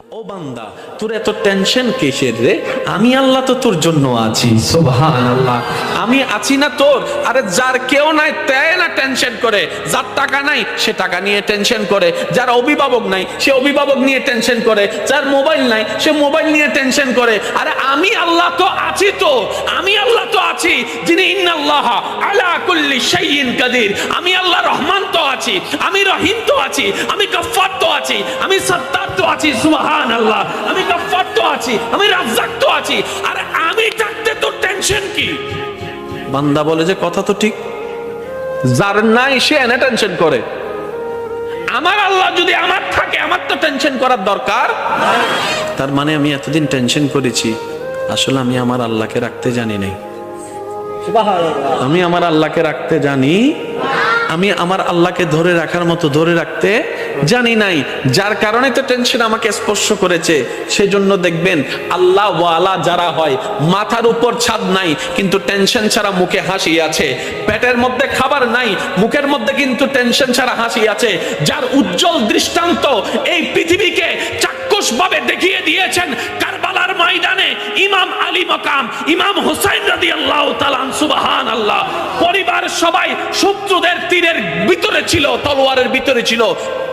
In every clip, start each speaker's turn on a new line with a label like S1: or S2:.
S1: ও বান্দা, তোর এত টেনশন কিসের রে? আমি আল্লাহ তো তোর জন্য আছি। সুবহানাল্লাহ। আমি আছি না তোর? আরে যার কেউ নাই তাই না টেনশন করে, যার টাকা নাই সে টাকা নিয়ে টেনশন করে, যার অভিভাবক নাই সে অভিভাবক নিয়ে টেনশন করে, যার মোবাইল নাই সে মোবাইল নিয়ে টেনশন করে। আরে আমি আল্লাহ তো আছি, তো আমি আল্লাহ তো আছি যিনি ইন্নাল্লাহ আলা কুল্লি শাইইন কাদির। আমি আল্লাহ রহমান তো আছি, আমি রহিম তো আছি, আমি গফফার তো আছি, আমি সত্তার তো আছি। সুবহানাল্লাহ। আমি গফফার তো আছি, আমি রাজ্জাক তো আছি। আর আমি থাকতে তোর টেনশন কি? বান্দা বলে যে কথা তো ঠিক, যার নাই সে এনে টেনশন করে। আমার আল্লাহ যদি আমার থাকে, আমার তো টেনশন করার দরকার। তার মানে আমি এতদিন টেনশন করেছি, আসলে আমি আমার আল্লাহকে রাখতে জানি নাই। আমি আমার আল্লাহকে রাখতে জানি, আমি আমার আল্লাহকে ধরে রাখার মতো ধরে রাখতে জানি নাই, যার কারণে তো টেনশন আমাকে স্পর্শ করেছে। সেজন্য দেখবেন আল্লাহ ওয়ালা যারা হয়, মাথার উপর ছাদ নাই কিন্তু টেনশন ছাড়া মুখে হাসি আছে, পেটের মধ্যে খাবার নাই মুখের মধ্যে কিন্তু টেনশন ছাড়া হাসি আছে, যার উজ্জ্বল দৃষ্টান্ত এই পৃথিবীকে চাক্ষুষ ভাবে দেখিয়ে দিয়েছেন কারবালার ময়দানে ইমাম আলী মাকাম ইমাম হুসাইন রাদিয়াল্লাহু তাআলা। সুবহানাল্লাহ। পরিবার সবাই শত্রুদের তীরের ভিতরে ছিল, তলোয়ারের ভিতরে ছিল,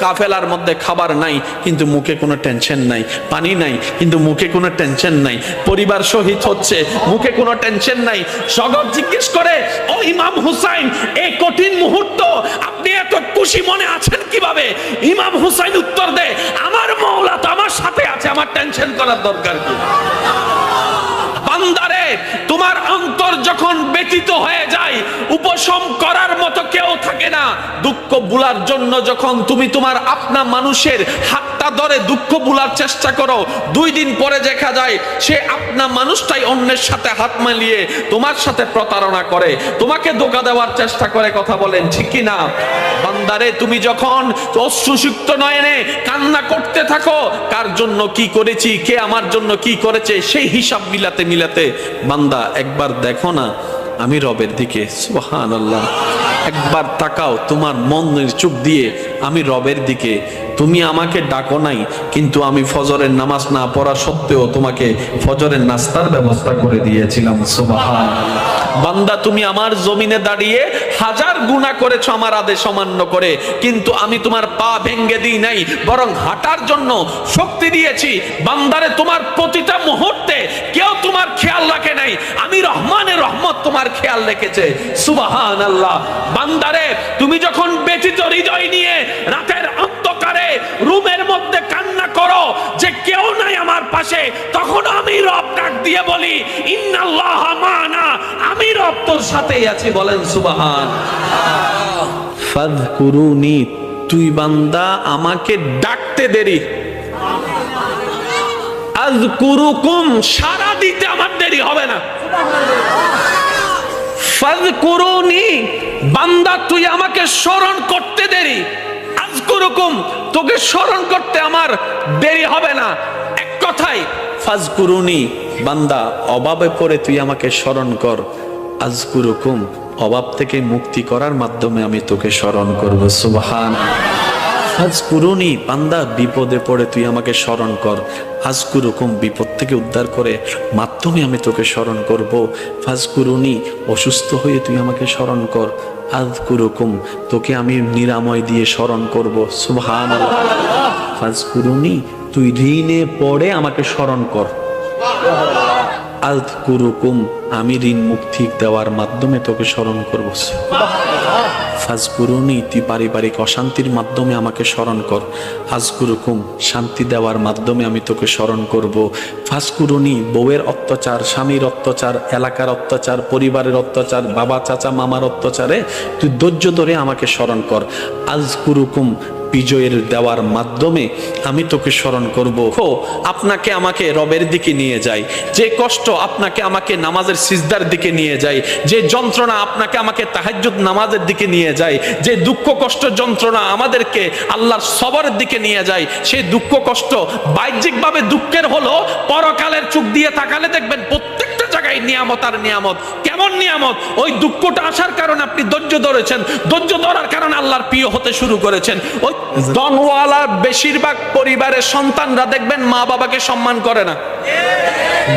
S1: কাফেলার মধ্যে খাবার নাই কিন্তু মুখে কোনো টেনশন নাই, পানি নাই কিন্তু মুখে কোনো টেনশন নাই, পরিবার শহীদ হচ্ছে মুখে কোনো টেনশন নাই। জগৎ জিজ্ঞেস করে, ও ইমাম হুসাইন, এই কঠিন মুহূর্ত আপনি এত খুশি মনে আছেন কিভাবে? ইমাম হুসাইন উত্তর দেয়, আমার মাওলা তো আমার সাথে আছে, আমার টেনশন করার দরকার কি? বান্দারে, তোমার অন্তর যখন ব্যথিত হয়ে যায়, উপশম করার মতো কেউ থাকে না। দুঃখ ভুলার জন্য যখন তুমি তোমার আপনা মানুষের হাতটা ধরে দুঃখ ভুলার চেষ্টা করো, 2 দিন পরে দেখা যায় সে আপনা মানুষটাই অন্যের সাথে হাত মিলিয়ে তোমার সাথে প্রতারণা করে, তোমাকে ধোঁকা দেওয়ার চেষ্টা করে। কথা বলেন ঠিক কি না? বান্দারে, তুমি যখন অশ্রুসিক্ত নয়নে কান্না করতে থাকো, কার জন্য কি করেছি, কে আমার জন্য কি করেছে, সেই হিসাব মিলাতে মিলাতে বান্দা একবার দেখো না আমি রবের দিকে। সুবহানাল্লাহ। একবার তাকাও তোমার মনের চোখ দিয়ে আমি রবের দিকে। তুমি আমাকে ডাকো নাই কিন্তু আমি ফজরের নামাজ না পড়া সত্ত্বেও তোমাকে ফজরের নাস্তার ব্যবস্থা করে দিয়েছিলাম। সুবহানাল্লাহ। বান্দা, তুমি আমার জমিনে দাঁড়িয়ে 1000 গুনাহ করেছো আমার আদেশ অমান্য করে, কিন্তু আমি তোমার পা ভেঙে দিই নাই, বরং হাঁটার জন্য শক্তি দিয়েছি। বান্দারে, তোমার প্রতিটা মুহূর্তে কেউ তোমার খেয়াল রাখে নাই, আমি রহমানের রহমত তোমার খেয়াল রেখেছে। সুবহানাল্লাহ। বান্দারে, তুমি যখন ব্যথিত হৃদয় নিয়ে রাতের অন্ধকারে রুমের মধ্যে কান্না করো যে কেউ নাই আমার পাশে, তখন আমি রব ডাক দিয়ে বলি, ইন্নাল্লাহ মা'না, আমি রব তোর সাথেই আছি। বলেন সুবহান। ফাযকুরুনি, তুই বান্দা আমাকে ডাকতে দেরি, আযকুরুকুম, সারা দিতে আমার দেরি হবে না। ফাযকুরুনি, বান্দা তুই আমাকে স্মরণ করতে দেরি, আযকুরুকুম, তোকে স্মরণ করতে আমার দেরি হবে না। এক কথায় ফাযকুরুনি, বান্দা অভাবে পড়ে তুই আমাকে স্মরণ কর, আযকুরুকুম, অভাব থেকে মুক্তি করার মাধ্যমে আমি তোকে স্মরণ করব। সুবহানাল্লাহ। ফাযকুরুনি, বান্দা বিপদে পড়ে তুই আমাকে স্মরণ কর, আযকুরুকুম, বিপদ থেকে উদ্ধার করে মাধ্যমে আমি তোকে স্মরণ করব। ফাযকুরুনি, অসুস্থ হয়ে তুই আমাকে স্মরণ কর, আযকুরুকুম, তোকে আমি নিরাময় দিয়ে স্মরণ করব। সুবহানাল্লাহ। ফাযকুরুনি, তুই ঋণে পড়ে আমাকে স্মরণ কর, আযকুরুকুম, আমি ঋণ মুক্তি দেওয়ার মাধ্যমে তোকে স্মরণ করব। ফাযকুরুনি, তুই পারিবারিক অশান্তির মাধ্যমে আমাকে স্মরণ কর, আযকুরুকুম, শান্তি দেওয়ার মাধ্যমে আমি তোকে স্মরণ করব। ফাযকুরুনি, বউয়ের অত্যাচার, স্বামীর অত্যাচার, এলাকার অত্যাচার, পরিবারের অত্যাচার, বাবা চাচা মামার অত্যাচারে তুই ধৈর্য ধরে আমাকে স্মরণ কর, আযকুরুকুম, বিজয়ের দেওয়ার মাধ্যমে আমি তোকে স্মরণ করব। আপনাকে আমাকে রবের দিকে নিয়ে যায়, যে কষ্ট আপনাকে আমাকে নামাজের সিজদার দিকে নিয়ে যায়, যে যন্ত্রণা আপনাকে আমাকে তাহাজ্জুদ নামাজের দিকে নিয়ে যায়, যে দুঃখ কষ্ট যন্ত্রণা আমাদেরকে আল্লাহর সবরের দিকে নিয়ে যায়, সেই দুঃখ কষ্ট বাহ্যিকভাবে দুঃখের হলো, পরকালের চোখ দিয়ে তাকালে দেখবেন প্রত্যেকটা জায়গায় জায়গায় নিয়ামত আর নিয়ামত। কেমন নিয়ামত? ওই দুঃখটা আসার কারণে আপনি ধৈর্য ধরেছেন, ধৈর্য ধরার কারণে আল্লাহর প্রিয় হতে শুরু করেছেন। ওই ধনওয়ালা বেশিরভাগ পরিবারের সন্তানরা দেখবেন মা বাবাকে সম্মান করে না।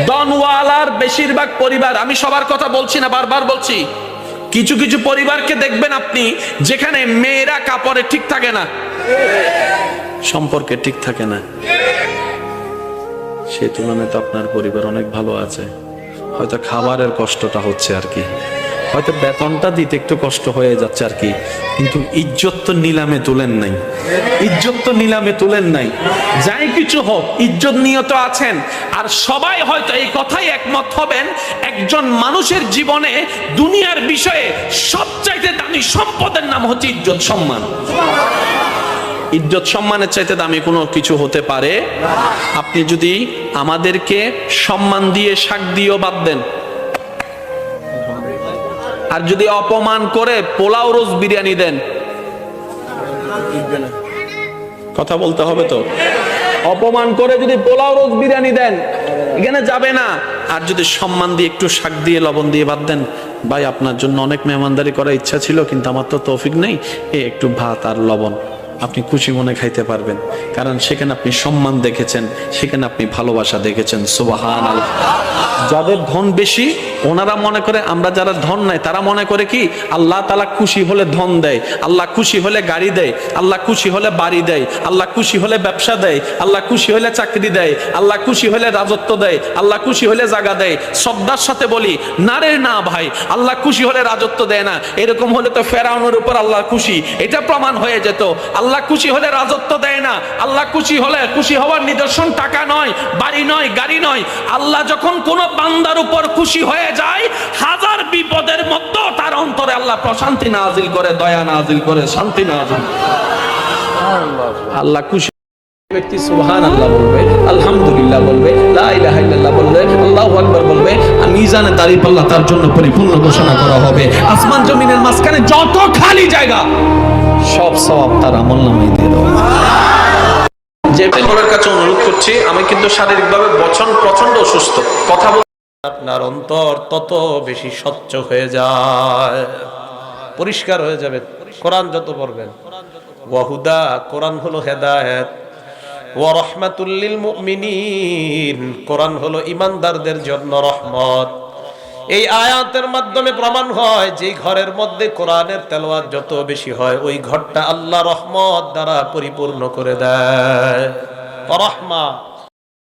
S1: ধনওয়ালার বেশিরভাগ পরিবার, আমি সবার কথা বলছি না, বারবার বলছি, কিছু কিছু পরিবারকে দেখবেন আপনি যেখানে মেয়েরা কাপড়ে ঠিক থাকে না, সম্পর্কে ঠিক থাকে না, সেই তুলনায় তো আপনার পরিবার অনেক ভালো আছে। হয়তো খাবারের কষ্টটা হচ্ছে আর কি, হয়তো বেতনটা দিতে একটু কষ্ট হয়ে যাচ্ছে আর কি, কিন্তু ইজ্জত তো নিলামে তুলেন নাই, ইজ্জত তো নিলামে তুলেন নাই। যাই কিছু হোক, ইজ্জত নিয়ে তো আছেন। আর সবাই হয়তো এই কথাই একমত হবেন, একজন মানুষের জীবনে দুনিয়ার বিষয়ে সবচাইতে দামি সম্পদের নাম হচ্ছে ইজ্জত সম্মান। ইজ্জত সম্মানের চাইতে দামি কোনো কিছু হতে পারে? আপনি যদি আমাদেরকে সম্মান দিয়ে শাক দিয়েও বাদ দেন, আর যদি অপমান করে পোলাও রোজ বিরিয়ানি দেন, কথা বলতে হবে তো, অপমান করে যদি পোলাও রোজ বিরিয়ানি দেন এখানে যাবে না। আর যদি সম্মান দিয়ে একটু শাক দিয়ে লবণ দিয়ে বাদ দেন, ভাই আপনার জন্য অনেক মেহমানদারি করার ইচ্ছা ছিল কিন্তু আমার তো তৌফিক নেই, একটু ভাত আর লবণ, আপনি খুশি মনে খাইতে পারবেন, কারণ সেখানে আপনি সম্মান দেখেছেন, সেখানে আপনি ভালোবাসা দেখেছেন। সুবহানাল্লাহ। যাদের ধন বেশি ওনারা মনে করে, আমরা যারা ধন নাই তারা মনে করে কি আল্লাহ তাআলা খুশি হলে ধন দেয়, আল্লাহ খুশি হলে গাড়ি দেয়, আল্লাহ খুশি হলে বাড়ি দেয়, আল্লাহ খুশি হলে ব্যবসা দেয়, আল্লাহ খুশি হলে চাকরি দেয়, আল্লাহ খুশি হলে রাজত্ব দেয়, আল্লাহ খুশি হলে জায়গা দেয়। শ্রদ্ধার সাথে বলি, না রে না ভাই, আল্লাহ খুশি হলে রাজত্ব দেয় না। এরকম হলে তো ফেরাউনের উপর আল্লাহ খুশি, এটা প্রমাণ হয়ে যেত। আল্লাহ খুশি হলে রাজত্ব দেয় না। আল্লাহ খুশি হলে, খুশি হওয়ার নিদর্শন টাকা নয়, বাড়ি নয়, গাড়ি নয়। আল্লাহ যখন কোন বান্দার উপর খুশি হয়ে যায়, হাজার বিপদের মধ্যেও তার অন্তরে আল্লাহ প্রশান্তি নাজিল করে, দয়া নাজিল করে, শান্তি নাজিল। আল্লাহ খুশি ব্যক্তি সুবহানাল্লাহ বলবে, আলহামদুলিল্লাহ বলবে, লা ইলাহা ইল্লাল্লাহ বলবে, আল্লাহু আকবার বলবে, আর মিজানে তারিফ আল্লাহ তার জন্য পরিপূর্ণ ঘোষণা করা হবে। আসমান জমিনের মাঝখানে যত খালি জায়গা সব সওয়াব তার আমলনামায় দিয়ে দেওয়া। যে সকলের কাছে অনুরোধ করছি, আমি কিন্তু শারীরিকভাবে প্রচন্ড অসুস্থ, কথা বলতে আপনার অন্তর তত বেশি স্বচ্ছ হয়ে যায়, পরিষ্কার হয়ে যাবে। কোরআন যত পড়বেন, ওয়াহুদা, কোরআন হলো হেদায়েত, ওয়া রাহমাতুল লিল মুমিনিন, কোরআন হলো ঈমানদারদের জন্য রহমত। এই আয়াতের মাধ্যমে প্রমাণ হয় যে ঘরের মধ্যে কোরআনের তেলাওয়াত যত বেশি হয়, ওই ঘরটা আল্লাহ রহমত দ্বারা পরিপূর্ণ করে দেয়। রহমত